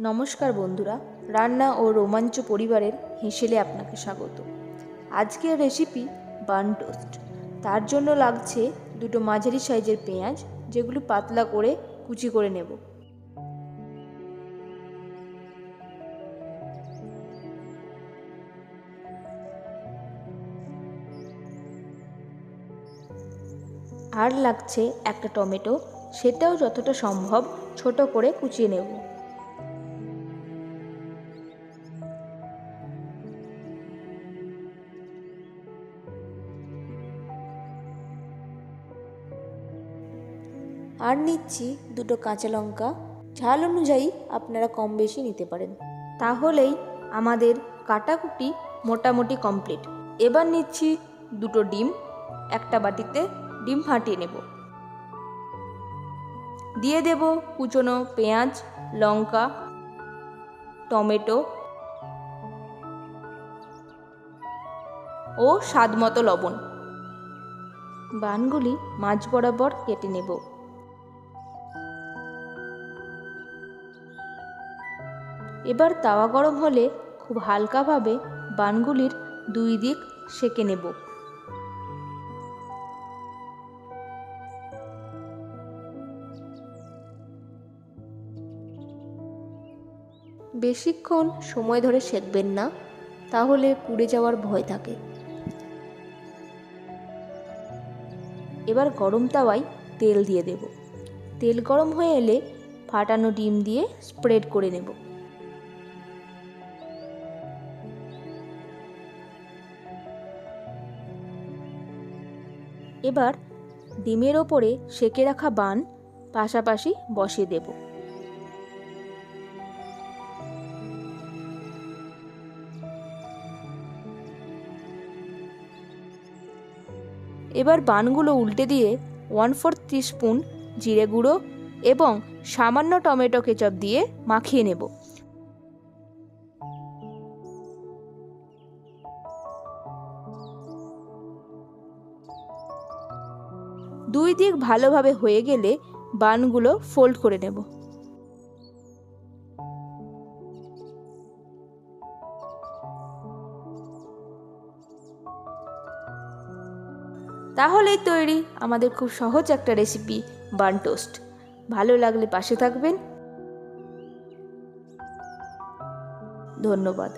নমস্কার বন্ধুরা, রান্না ও রোমাঞ্চ পরিবারের হেসেলে আপনাকে স্বাগত। আজকের রেসিপি বান টোস্ট। তার জন্য লাগছে দুটো মাঝারি সাইজের পেঁয়াজ, যেগুলো পাতলা করে কুচি করে নেব। আর লাগছে একটা টমেটো, সেটাও যতটা সম্ভব ছোট করে কুচিয়ে নেব। আর নিচ্ছি দুটো কাঁচা লঙ্কা, ঝাল অনুযায়ী আপনারা কম বেশি নিতে পারেন। তাহলেই আমাদের কাটাকুটি মোটামুটি কমপ্লিট। এবার নিচ্ছি দুটো ডিম, একটা বাটিতে ডিম ফাটিয়ে নেব। দিয়ে দেব কুচনো পেঁয়াজ, লঙ্কা, টমেটো ও স্বাদ মতো লবণ। বানগুলি মাঝ বরাবর কেটে নেব। এবার তাওয়া গরম হলে খুব হালকাভাবে বানগুলির দুই দিক সেঁকে নেব। বেশিক্ষণ সময় ধরে সেঁকবেন না, তাহলে পুড়ে যাওয়ার ভয় থাকে। এবার গরম তাওয়ায় তেল দিয়ে দেব। তেল গরম হয়ে এলে ফাটানো ডিম দিয়ে স্প্রেড করে নেব। এবার ডিমের ওপরে সেঁকে রাখা বান পাশাপাশি বসিয়ে দেব। এবার বানগুলো উল্টে দিয়ে 1/4 টিস্পুন জিরে গুঁড়ো এবং সামান্য টমেটো কেচাপ দিয়ে মাখিয়ে নেব। দুই দিক ভালোভাবে হয়ে গেলে বানগুলো ফোল্ড করে নেব। তাহলেই তৈরি আমাদের খুব সহজ একটা রেসিপি, বান টোস্ট। ভালো লাগলে পাশে থাকবেন। ধন্যবাদ।